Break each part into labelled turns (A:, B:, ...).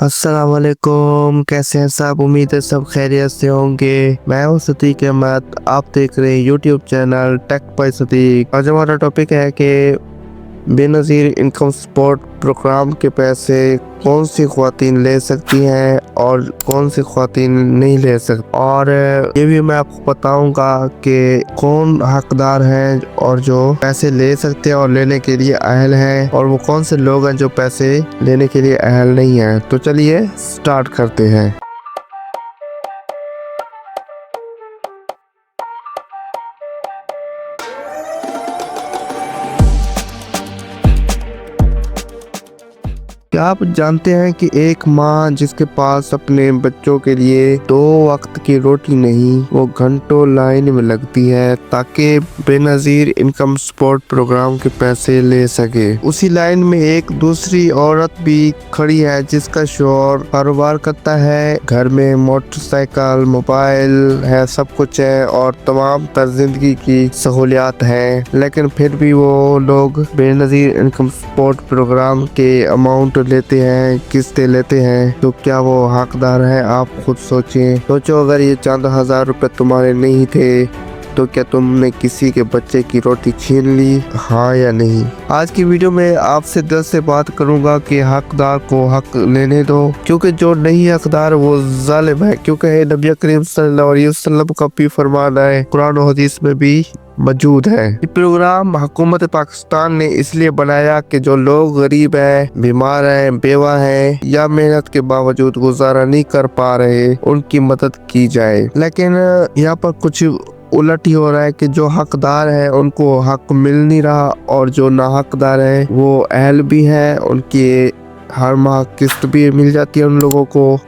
A: अस्सलाम वालेकुम। कैसे हैं सब? उम्मीद है सब खैरियत से होंगे। मैं हूं सतीक अहमद, आप देख रहे हैं यूट्यूब चैनल टेक बाय सतीक। आज हमारा टॉपिक है कि बेनज़ीर इनकम सपोर्ट प्रोग्राम के पैसे कौन सी ख्वातीन ले सकती हैं और कौन सी ख्वातीन नहीं ले सकती, और ये भी मैं आपको बताऊंगा कि कौन हकदार हैं और जो पैसे ले सकते हैं और लेने के लिए अहल हैं, और वो कौन से लोग हैं जो पैसे लेने के लिए अहल नहीं हैं। तो चलिए स्टार्ट करते हैं। क्या आप जानते हैं कि एक माँ जिसके पास अपने बच्चों के लिए 2 वक्त की रोटी नहीं, वो घंटों लाइन में लगती है ताकि बेनज़ीर इनकम सपोर्ट प्रोग्राम के पैसे ले सके। उसी लाइन में एक दूसरी औरत भी खड़ी है जिसका शौहर कारोबार करता है, घर में मोटरसाइकिल, मोबाइल है, सब कुछ है और तमाम तर जिंदगी की सहूलियात है, लेकिन फिर भी वो लोग बेनज़ीर इनकम सपोर्ट प्रोग्राम के अमाउंट लेते हैं, किस्तें लेते हैं। तो क्या वो हकदार है? आप खुद सोचो, अगर ये चंद हजार रुपए तुम्हारे नहीं थे तो क्या तुमने किसी के बच्चे की रोटी छीन ली? हाँ या नहीं? आज की वीडियो में आपसे दिल से बात करूंगा कि हकदार को हक लेने दो, क्योंकि जो नहीं हकदार वो जालिम है। क्योंकि नबी करीम सल्लल्लाहु अलैहि वसल्लम का भी फरमान है, कुरान और हदीस में भी मौजूद है। ये प्रोग्राम हुकूमत पाकिस्तान ने इसलिए बनाया कि जो लोग गरीब हैं, बीमार हैं, बेवा हैं या मेहनत के बावजूद गुजारा नहीं कर पा रहे, उनकी मदद की जाए। लेकिन यहाँ पर कुछ उलट ही हो रहा है कि जो हकदार है उनको हक मिल नहीं रहा, और जो ना हकदार है वो अहल भी है, उनकी हर माह किस्त भी मिल जाती है उन लोगों को।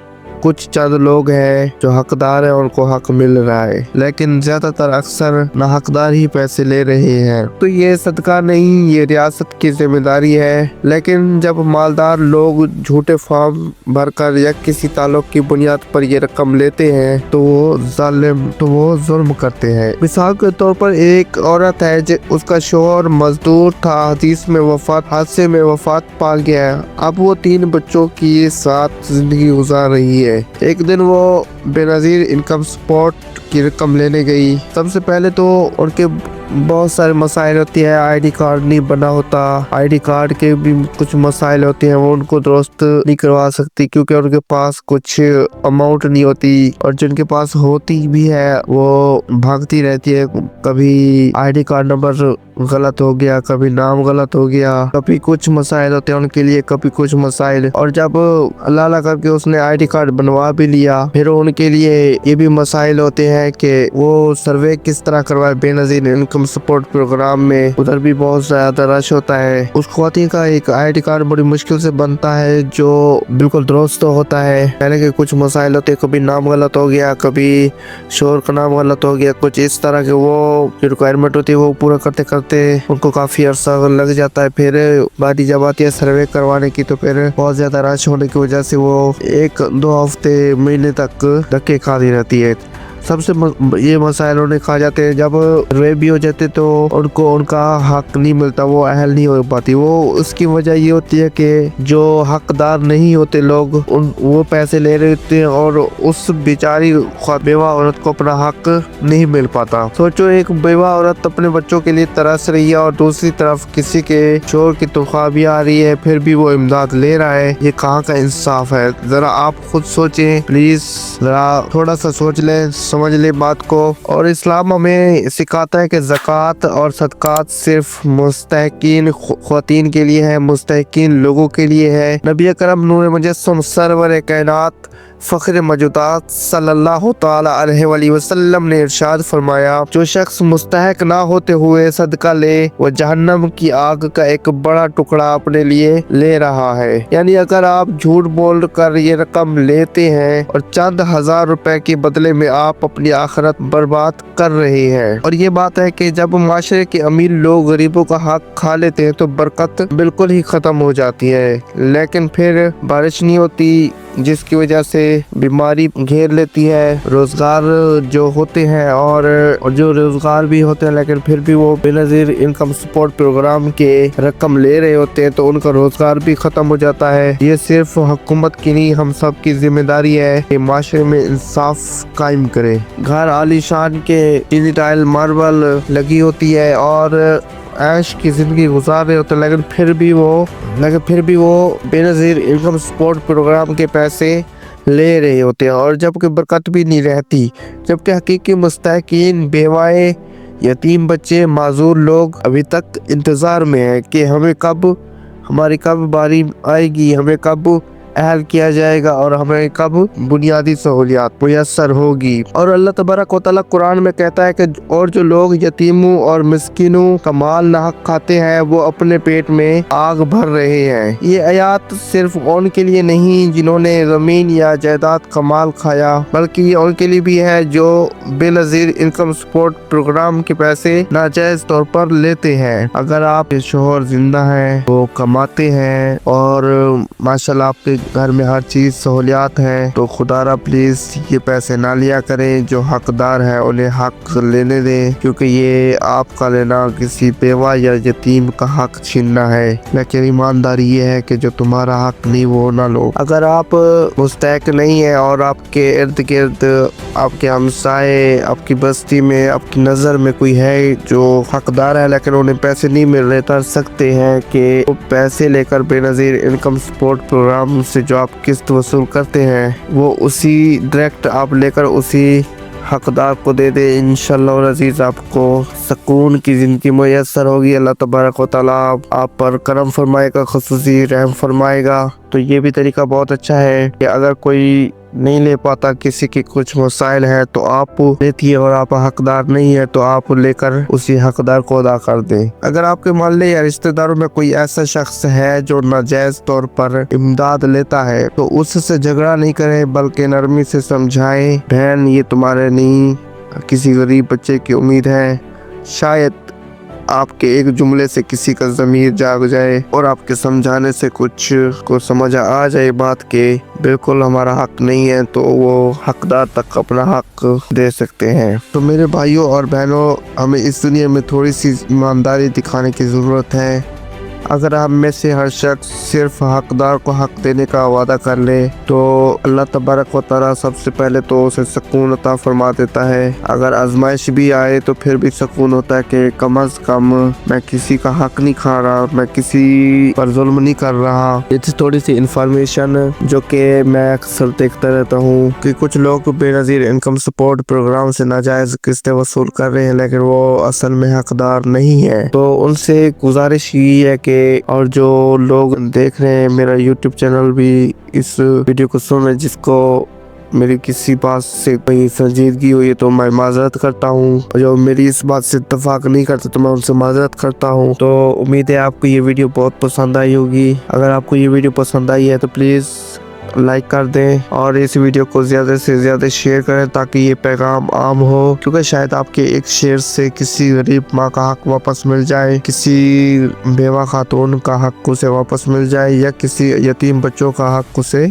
A: कुछ चंद लोग हैं जो हकदार हैं, उनको हक मिल रहा है, लेकिन ज्यादातर अक्सर ना हकदार ही पैसे ले रहे हैं। तो ये सदका नहीं, ये रियासत की जिम्मेदारी है। लेकिन जब मालदार लोग झूठे फॉर्म भरकर या किसी ताल्लुक की बुनियाद पर ये रकम लेते हैं तो वो जुल्म करते हैं। मिसाल के तौर पर एक औरत है उसका शौहर मजदूर था, हदीस में हादसे में वफात पा गया है। अब वो 3 बच्चों की साथ जिंदगी गुजार रही है। एक दिन वो बेनज़ीर इनकम सपोर्ट की रकम लेने गई। सबसे पहले तो उनके बहुत सारे मसाइल होती है, आईडी कार्ड नहीं बना होता, आईडी कार्ड के भी कुछ मसाइल होते हैं, वो उनको दुरुस्त नहीं करवा सकती क्योंकि उनके पास कुछ अमाउंट नहीं होती, और जिनके पास होती भी है वो भागती रहती है। कभी आईडी कार्ड नंबर गलत हो गया, कभी नाम गलत हो गया, कभी कुछ मसाइल होते हैं उनके लिए, कभी कुछ मसाइल। और जब अल्लाह करके उसने आईडी कार्ड बनवा भी लिया, फिर उनके लिए ये भी मसाइल होते हैं कि वो सर्वे किस तरह करवाए बेनज़ीर इनकम सपोर्ट प्रोग्राम में। उधर भी बहुत ज्यादा रश होता है। उस ख्वातीन का एक आईडी कार्ड बड़ी मुश्किल से बनता है जो बिल्कुल दुरुस्त होता है। पहले के कुछ मसाइल होते, कभी नाम गलत हो गया, कभी शोर का नाम गलत हो गया, कुछ इस तरह के वो रिक्वायरमेंट होती है वो पूरा करते करते उनको काफी अरसा लग जाता है। फिर बारी जब आती है सर्वे करवाने की तो फिर बहुत ज्यादा रश होने की वजह से वो 1-2 हफ्ते, महीने तक धक्के खाती रहती है। सबसे ये मसाइल उन्हें खा जाते हैं। जब रेप भी हो जाते तो उनको उनका हक नहीं मिलता, वो अहल नहीं हो पाती। वो उसकी वजह ये होती है कि जो हकदार नहीं होते लोग वो पैसे ले रहे होते हैं और उस बेचारी बेवा औरत को अपना हक नहीं मिल पाता। सोचो, एक बेवा औरत अपने बच्चों के लिए तरस रही है और दूसरी तरफ किसी के शोर की तनख्वाह भी आ रही है, फिर भी वो इमदाद ले रहा है। ये कहाँ का इंसाफ है? जरा आप खुद सोचें प्लीज, जरा थोड़ा सा सोच लें, समझ ले बात को। और इस्लाम हमें सिखाता है कि ज़कात और सदकात सिर्फ मुस्तहिकीन ख्वातीन के लिए है, मुस्तहिकीन लोगों के लिए है। नबी अकरम नूर मुजस्सम सरवर कायनात फ़ख्र मौजूदात सल्लल्लाहु ताला अलैहि वसल्लम ने इरशाद फरमाया, जो शख्स मुस्तहक ना होते हुए सदका ले वो जहन्नम की आग का एक बड़ा टुकड़ा अपने लिए ले रहा है। यानी अगर आप झूठ बोल कर ये रकम लेते हैं और चंद हजार रुपए के बदले में आप अपनी आखिरत बर्बाद कर रहे हैं। और ये बात है कि जब माशरे के अमीर लोग गरीबों का हक खा लेते हैं तो बरकत बिल्कुल ही खत्म हो जाती है, लेकिन फिर बारिश नहीं होती, जिसकी वजह से बीमारी घेर लेती है। रोजगार जो होते हैं और जो रोजगार भी होते हैं लेकिन फिर भी वो बेनजीर इनकम सपोर्ट प्रोग्राम के रकम ले रहे होते हैं तो उनका रोजगार भी खत्म हो जाता है। ये सिर्फ हुकूमत की नहीं, हम सब की जिम्मेदारी है कि माशरे में इंसाफ कायम करे। घर आलीशान के चीनी टाइल मार्बल लगी होती है और ऐश की जिंदगी गुजार रहे होते हैं, लेकिन फिर भी वो बेनजीर इनकम सपोर्ट प्रोग्राम के पैसे ले रहे होते हैं और जबकि बरकत भी नहीं रहती। जबकि हकीकी मुस्तहिकीन, बेवाएं, यतीम बच्चे, माजूर लोग अभी तक इंतजार में है कि हमारी कब बारी आएगी, हमें कब अहल किया जाएगा और हमें कब बुनियादी सहूलियात मुयस्सर होगी। और अल्लाह तबारक व तआला कुरान में कहता है कि और जो लोग यतीमों और मिस्किनों का माल नाहक खाते हैं वो अपने पेट में आग भर रहे हैं। ये आयत सिर्फ उनके लिए नहीं जिन्होंने जमीन या जायदाद का माल खाया, बल्कि ये उनके लिए भी है जो बेनजीर इनकम सपोर्ट प्रोग्राम के पैसे नाजायज तौर पर लेते हैं। अगर आप शोहर जिंदा हैं, वो कमाते हैं और माशाल्लाह आपके घर में हर चीज सहूलियात है, तो खुदारा प्लीज ये पैसे ना लिया करें। जो हकदार है उन्हें हक लेने दें, क्योंकि ये आपका लेना किसी बेवा या यतीम का हक छीनना है। लेकिन ईमानदारी ये है कि जो तुम्हारा हक नहीं वो ना लो। अगर आप मुस्तैक नहीं है और आपके इर्द गिर्द आपके हमसाए, आपकी बस्ती में, आपकी नजर में कोई है जो हकदार है लेकिन उन्हें पैसे नहीं मिल रहे, कर सकते हैं कि वो पैसे लेकर बेनजीर इनकम सपोर्ट प्रोग्राम से जो आप किस्त वसूल करते हैं वो उसी डायरेक्ट आप लेकर उसी हकदार को दे दे। इंशाअल्लाह अजीज आपको सुकून की जिंदगी मुयस्सर होगी। अल्लाह तबारक व तआला आप पर करम फरमाएगा, खुसूसी रहम फरमाएगा। तो ये भी तरीका बहुत अच्छा है कि अगर कोई नहीं ले पाता, किसी के कुछ मसाइल है तो आप लेती है और आप हकदार नहीं है तो आप लेकर उसी हकदार को अदा कर दें। अगर आपके मोहल्ले या रिश्तेदारों में कोई ऐसा शख्स है जो नाजायज तौर पर इमदाद लेता है तो उससे झगड़ा नहीं करें, बल्कि नरमी से समझाएं, बहन ये तुम्हारे नहीं किसी गरीब बच्चे की उम्मीद है। शायद आपके एक जुमले से किसी का ज़मीर जाग जाए और आपके समझाने से कुछ को समझ आ जाए बात के बिल्कुल हमारा हक नहीं है, तो वो हकदार तक अपना हक दे सकते हैं। तो मेरे भाइयों और बहनों, हमें इस दुनिया में थोड़ी सी ईमानदारी दिखाने की ज़रूरत है। अगर हम में से हर शख्स सिर्फ हकदार को हक देने का वादा कर ले तो अल्लाह तबारक व तआला सबसे पहले तो उसे सुकून अता फरमा देता है। अगर आजमाइश भी आए तो फिर भी सुकून होता है कि कम अज कम मैं किसी का हक नहीं खा रहा, मैं किसी पर जुल्म नहीं कर रहा। ये थोड़ी सी इंफॉर्मेशन जो कि मैं अक्सर देखता रहता हूँ कि कुछ लोग बेनजीर इनकम सपोर्ट प्रोग्राम से नाजायज किस्तें वसूल कर रहे हैं लेकिन वो असल में हकदार नहीं है। तो उनसे गुजारिश ये है कि और जो लोग देख रहे हैं मेरा YouTube चैनल भी इस वीडियो को सुन रहे, जिसको मेरी किसी बात से कोई संजीदगी हुई तो मैं माजरत करता हूँ, जो मेरी इस बात से इत्तेफाक नहीं करते तो मैं उनसे माजरत करता हूँ। तो उम्मीद है आपको ये वीडियो बहुत पसंद आई होगी। अगर आपको ये वीडियो पसंद आई है तो प्लीज़ लाइक कर दें और इस वीडियो को ज़्यादा से ज़्यादा शेयर करें ताकि ये पैगाम आम हो, क्योंकि शायद आपके एक शेयर से किसी गरीब माँ का हक वापस मिल जाए, किसी बेवा खातून का हक उसे वापस मिल जाए या किसी यतीम बच्चों का हक उसे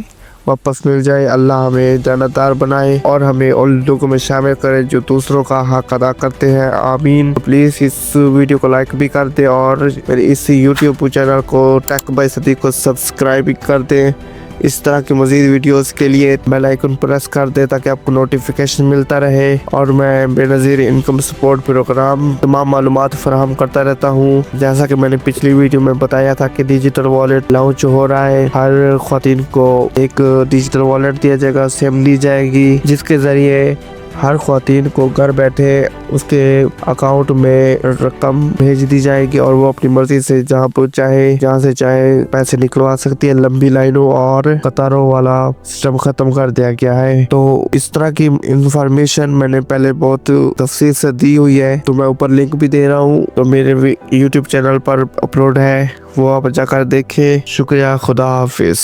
A: वापस मिल जाए। अल्लाह हमें जन्नतदार बनाए और हमें उन लोगों में शामिल करे जो दूसरों का हक अदा करते हैं। आमीन। प्लीज़ इस वीडियो को लाइक भी कर दें और मेरे इस YouTube चैनल को टेक बाय सदीक को सब्सक्राइब भी कर दें। इस तरह की मज़ीद वीडियोस के लिए बेल आइकन प्रेस कर दे ताकि आपको नोटिफिकेशन मिलता रहे और मैं बेनज़ीर इनकम सपोर्ट प्रोग्राम तमाम मालूमात फराहम करता रहता हूँ। जैसा कि मैंने पिछली वीडियो में बताया था कि डिजिटल वॉलेट लॉन्च हो रहा है। हर ख़वातीन को एक डिजिटल वॉलेट दिया जाएगा, सिम दी जाएगी, जिसके ज़रिए हर ख़वातीन को घर बैठे उसके अकाउंट में रकम भेज दी जाएगी और वो अपनी मर्जी से जहाँ पर चाहे, जहाँ से चाहे पैसे निकलवा सकती है। लंबी लाइनों और कतारों वाला सिस्टम खत्म कर दिया गया है। तो इस तरह की इंफॉर्मेशन मैंने पहले बहुत तफसील से दी हुई है, तो मैं ऊपर लिंक भी दे रहा हूँ, तो मेरे YouTube चैनल पर अपलोड है, वो आप जाकर देखें। शुक्रिया, खुदा हाफिज।